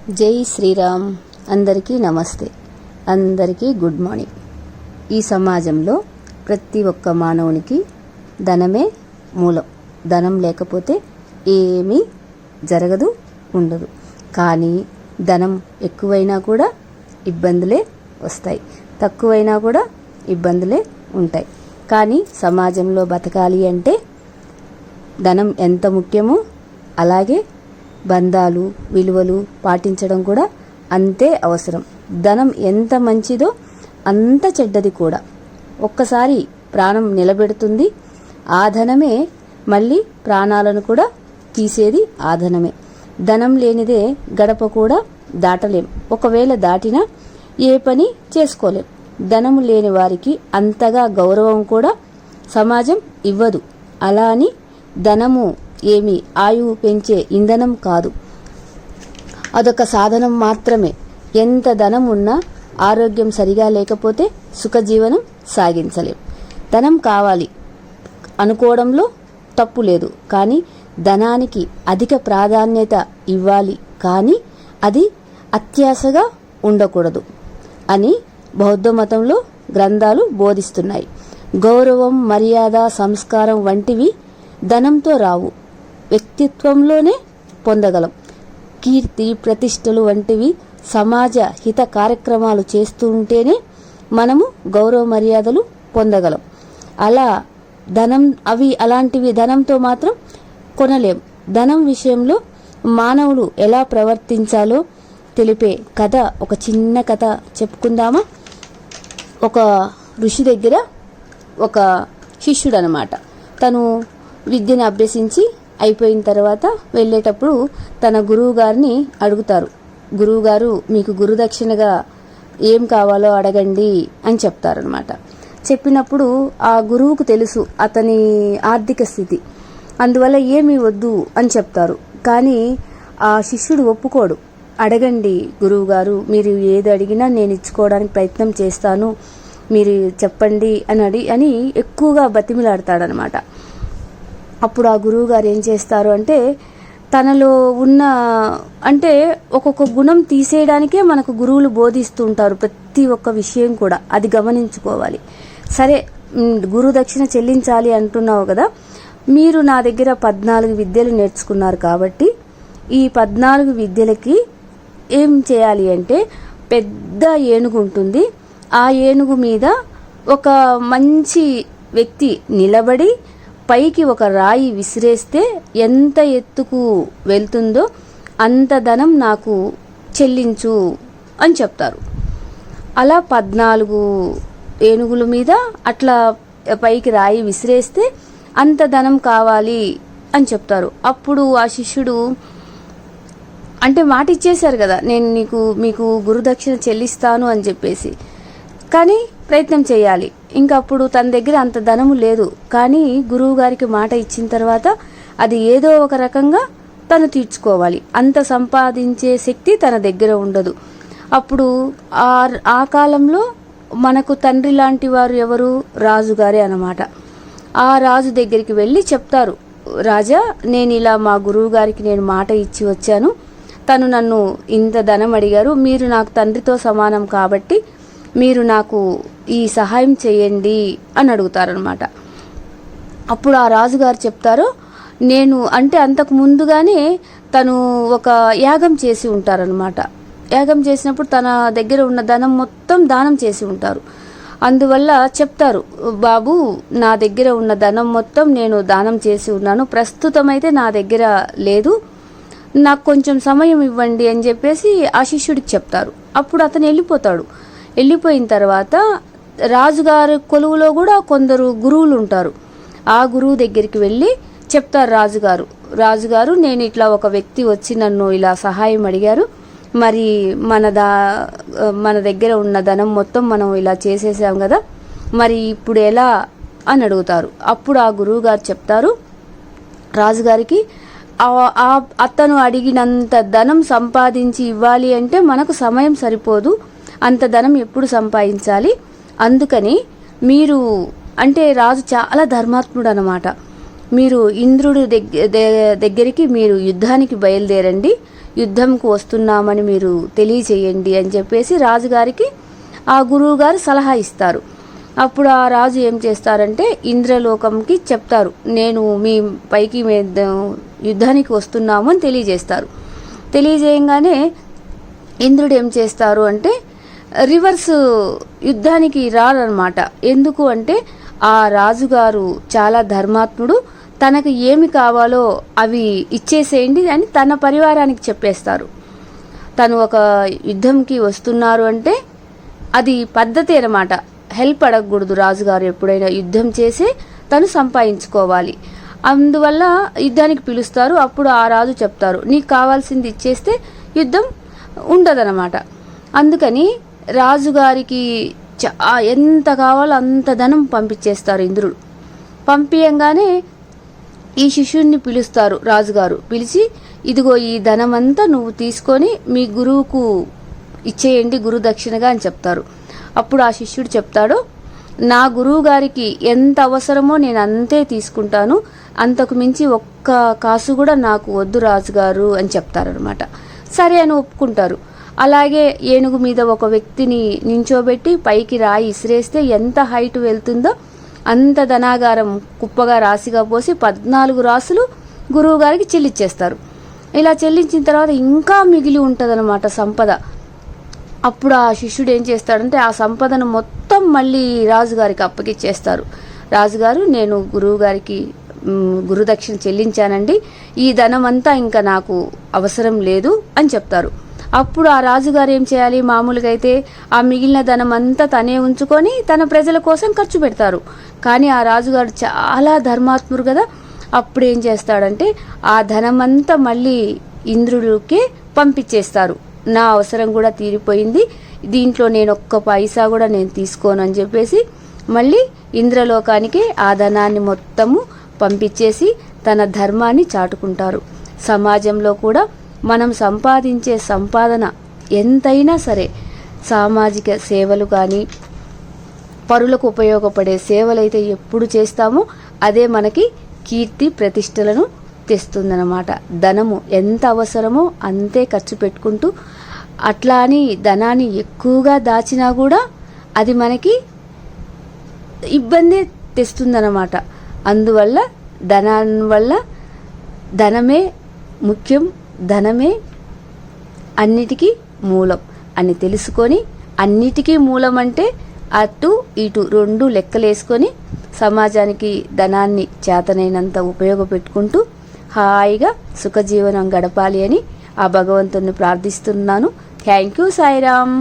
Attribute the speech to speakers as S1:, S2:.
S1: జై శ్రీరామ్. అందరికీ నమస్తే, అందరికీ గుడ్ మార్నింగ్. ఈ సమాజంలో ప్రతి ఒక్క మానవునికి ధనమే మూలం. ధనం లేకపోతే ఏమీ జరగదు, ఉండదు. కానీ ధనం ఎక్కువైనా కూడా ఇబ్బందులే వస్తాయి, తక్కువైనా కూడా ఇబ్బందులే ఉంటాయి. కానీ సమాజంలో బతకాలి అంటే ధనం ఎంత ముఖ్యమో అలాగే బంధాలు, విలువలు పాటించడం కూడా అంతే అవసరం. ధనం ఎంత మంచిదో అంత చెడ్డది కూడా. ఒక్కసారి ప్రాణం నిలబెడుతుంది ఆ ధనమే, మళ్ళీ ప్రాణాలను కూడా తీసేది ఆ ధనమే. ధనం లేనిదే గడప కూడా దాటలేం, ఒకవేళ దాటినా ఏ పని చేసుకోలేం. ధనము లేని వారికి అంతగా గౌరవం కూడా సమాజం ఇవ్వదు. అలా అని ధనము ఏమి ఆయువు పెంచే ఇంధనం కాదు, అదొక సాధనం మాత్రమే. ఎంత ధనం ఉన్నా ఆరోగ్యం సరిగా లేకపోతే సుఖజీవనం సాగించలేం. ధనం కావాలి అనుకోవడంలో తప్పు లేదు, కానీ ధనానికి అధిక ప్రాధాన్యత ఇవ్వాలి, కానీ అది అత్యాశగా ఉండకూడదు అని బౌద్ధ మతంలో గ్రంథాలు బోధిస్తున్నాయి. గౌరవం, మర్యాద, సంస్కారం వంటివి ధనంతో రావు, వ్యక్తిత్వంలోనే పొందగలం. కీర్తి, ప్రతిష్టలు వంటివి సమాజ హిత కార్యక్రమాలు చేస్తూ ఉంటేనే మనము గౌరవ మర్యాదలు పొందగలం. అలాంటివి ధనంతో మాత్రం కొనలేం. ధనం విషయంలో మానవులు ఎలా ప్రవర్తించాలో తెలిపే కథ, ఒక చిన్న కథ చెప్పుకుందామా? ఒక ఋషి దగ్గర ఒక శిష్యుడు అనమాట. తను విద్యను అభ్యసించి అయిపోయిన తర్వాత వెళ్ళేటప్పుడు తన గురువు గారిని అడుగుతారు. గురువుగారు, మీకు గురుదక్షిణగా ఏం కావాలో అడగండి అని చెప్తారనమాట. చెప్పినప్పుడు ఆ గురువుకు తెలుసు అతని ఆర్థిక స్థితి, అందువల్ల ఏమీ వద్దు అని చెప్తారు. కానీ ఆ శిష్యుడు ఒప్పుకోడు. అడగండి గురువుగారు, మీరు ఏది అడిగినా నేను ఇచ్చుకోవడానికి ప్రయత్నం చేస్తాను, మీరు చెప్పండి అని ఎక్కువగా బతిమిలాడతాడనమాట. అప్పుడు ఆ గురువు గారు ఏం చేస్తారు అంటే, తనలో ఉన్న ఒక్కొక్క గుణం తీసేయడానికే మనకు గురువులు బోధిస్తూ ఉంటారు. ప్రతి ఒక్క విషయం కూడా అది గమనించుకోవాలి. సరే, గురు దక్షిణ చెల్లించాలి అంటున్నావు కదా, మీరు నా దగ్గర 14 విద్యలు నేర్చుకున్నారు కాబట్టి ఈ 14 విద్యలకి ఏం చేయాలి అంటే, పెద్ద ఏనుగు ఉంటుంది, ఆ ఏనుగు మీద ఒక మంచి వ్యక్తి నిలబడి పైకి ఒక రాయి విసిరేస్తే ఎంత ఎత్తుకు వెళ్తుందో అంత ధనం నాకు చెల్లించు అని చెప్తారు. అలా 14 ఏనుగుల మీద అట్లా పైకి రాయి విసిరేస్తే అంత ధనం కావాలి అని చెప్తారు. అప్పుడు ఆ శిష్యుడు మాట ఇచ్చేశారు కదా, నేను మీకు గురుదక్షిణ చెల్లిస్తాను అని చెప్పేసి, కానీ ప్రయత్నం చేయాలి. ఇంకా అప్పుడు తన దగ్గర అంత ధనము లేదు, కానీ గురువు గారికి మాట ఇచ్చిన తర్వాత అది ఏదో ఒక రకంగా తను తీర్చుకోవాలి. అంత సంపాదించే శక్తి తన దగ్గర ఉండదు. అప్పుడు ఆ కాలంలో మనకు తండ్రి లాంటి వారు ఎవరు? రాజుగారే అన్నమాట. ఆ రాజు దగ్గరికి వెళ్ళి చెప్తారు, రాజా, నేను ఇలా మా గురువు గారికి నేను మాట ఇచ్చి వచ్చాను, తను నన్ను ఇంత ధనం అడిగారు, మీరు నాకు తండ్రితో సమానం కాబట్టి మీరు నాకు ఈ సహాయం చేయండి అని అడుగుతారనమాట. అప్పుడు ఆ రాజుగారు చెప్తారు, నేను అంతకు ముందుగానే తను ఒక యాగం చేసి ఉంటారనమాట. యాగం చేసినప్పుడు తన దగ్గర ఉన్న ధనం మొత్తం దానం చేసి ఉంటారు. అందువల్ల చెప్తారు, బాబు, నా దగ్గర ఉన్న ధనం మొత్తం నేను దానం చేసి ఉన్నాను, ప్రస్తుతం అయితే నా దగ్గర లేదు, నాకు కొంచెం సమయం ఇవ్వండి అని చెప్పేసి ఆ శిష్యుడికి చెప్తారు. అప్పుడు అతను వెళ్ళిపోతాడు. వెళ్ళిపోయిన తర్వాత రాజుగారి కొలువులో కూడా కొందరు గురువులు ఉంటారు. ఆ గురువు దగ్గరికి వెళ్ళి చెప్తారు రాజుగారు, నేను ఇట్లా ఒక వ్యక్తి వచ్చి నన్ను ఇలా సహాయం అడిగారు, మరి మన దగ్గర ఉన్న ధనం మొత్తం మనం ఇలా చేసేసాం కదా, మరి ఇప్పుడు ఎలా అని అడుగుతారు. అప్పుడు ఆ గురువు గారు చెప్తారు రాజుగారికి, అతను అడిగినంత ధనం సంపాదించి ఇవ్వాలి అంటే మనకు సమయం సరిపోదు, అంత ధనం ఎప్పుడు సంపాదించాలి, అందుకని మీరు రాజు చాలా ధర్మాత్ముడు అన్నమాట. మీరు ఇంద్రుడి దగ్గరికి మీరు యుద్ధానికి బయలుదేరండి, యుద్ధంకు వస్తున్నామని మీరు తెలియచేయండి అని చెప్పేసి రాజుగారికి ఆ గురువు గారు సలహా ఇస్తారు. అప్పుడు ఆ రాజు ఏం చేస్తారంటే ఇంద్రలోకంకి చెప్తారు, నేను మీ పైకి యుద్ధానికి వస్తున్నాము అని తెలియజేస్తారు. తెలియజేయంగానే ఇంద్రుడు ఏం చేస్తారు అంటే రివర్స్ యుద్ధానికి రారనమాట. ఎందుకు అంటే ఆ రాజుగారు చాలా ధర్మాత్ముడు, తనకు ఏమి కావాలో అవి ఇచ్చేసేయండి అని తన పరివారానికి చెప్పేస్తారు. తను ఒక యుద్ధంకి వస్తున్నారు అంటే అది పద్ధతి అన్నమాట. హెల్ప్ అడగకూడదు రాజుగారు, ఎప్పుడైనా యుద్ధం చేసి తను సంపాదించుకోవాలి. అందువల్ల యుద్ధానికి పిలుస్తారు. అప్పుడు ఆ రాజు చెప్తారు, నీకు కావాల్సింది ఇచ్చేస్తే యుద్ధం ఉండదన్నమాట. అందుకని రాజుగారికి ఎంత కావాలో అంత ధనం పంపించేస్తారు ఇంద్రుడు. పంపించగానే ఈ శిష్యుడిని పిలుస్తారు రాజుగారు. పిలిచి ఇదిగో ఈ ధనమంతా నువ్వు తీసుకొని మీ గురువుకు ఇచ్చేయండి గురు దక్షిణగా అని చెప్తారు. అప్పుడు ఆ శిష్యుడు చెప్తాడు, నా గురువు గారికి ఎంత అవసరమో నేను అంతే తీసుకుంటాను, అంతకు మించి ఒక్క కాసు కూడా నాకు వద్దు రాజుగారు అని చెప్తారనమాట. సరే అని ఒప్పుకుంటారు. అలాగే ఏనుగు మీద ఒక వ్యక్తిని నించోబెట్టి పైకి రాయి ఇసిరేస్తే ఎంత హైట్ వెళ్తుందో అంత ధనాగారం కుప్పగా రాశిగా పోసి 14 రాసులు గురువు గారికి చెల్లించేస్తారు. ఇలా చెల్లించిన తర్వాత ఇంకా మిగిలి ఉంటుందన్నమాట సంపద. అప్పుడు ఆ శిష్యుడు ఏం చేస్తాడంటే ఆ సంపదను మొత్తం మళ్ళీ రాజుగారికి అప్పగిచ్చేస్తారు. రాజుగారు, నేను గురువు గారికి గురుదక్షిణ చెల్లించానండి, ఈ ధనం అంతా ఇంకా నాకు అవసరం లేదు అని చెప్తారు. అప్పుడు ఆ రాజుగారు ఏం చేయాలి, మామూలుగా అయితే ఆ మిగిలిన ధనం అంతా తనే ఉంచుకొని తన ప్రజల కోసం ఖర్చు పెడతారు. కానీ ఆ రాజుగారు చాలా ధర్మాత్ముడు కదా, అప్పుడు ఏం చేస్తాడంటే ఆ ధనమంతా మళ్ళీ ఇంద్రుడికి పంపించేస్తారు. నా అవసరం కూడా తీరిపోయింది, దీంట్లో నేను ఒక్క పైసా కూడా నేను తీసుకోను అని చెప్పేసి మళ్ళీ ఇంద్రలోకానికి ఆ ధనాన్ని మొత్తము పంపించేసి తన ధర్మాన్ని చాటుకుంటారు. సమాజంలో కూడా మనం సంపాదించే సంపాదన ఎంతైనా సరే సామాజిక సేవలు కానీ పరులకు ఉపయోగపడే సేవలైతే ఎప్పుడు చేస్తామో అదే మనకి కీర్తి ప్రతిష్టలను తెస్తుందన్నమాట. ధనము ఎంత అవసరమో అంతే ఖర్చు పెట్టుకుంటూ, అట్లా అని ధనాన్ని ఎక్కువగా దాచినా కూడా అది మనకి ఇబ్బంది తెస్తుందన్నమాట. అందువల్ల ధనమే ముఖ్యం, ధనమే అన్నిటికీ మూలం అని తెలుసుకొని, అన్నిటికీ మూలం అంటే అటు ఇటు రెండు లెక్కలేసుకొని సమాజానికి ధనాన్ని చేతనైనంత ఉపయోగపెట్టుకుంటూ హాయిగా సుఖజీవనం గడపాలి అని ఆ భగవంతుని ప్రార్థిస్తున్నాను. Thank you Sairam.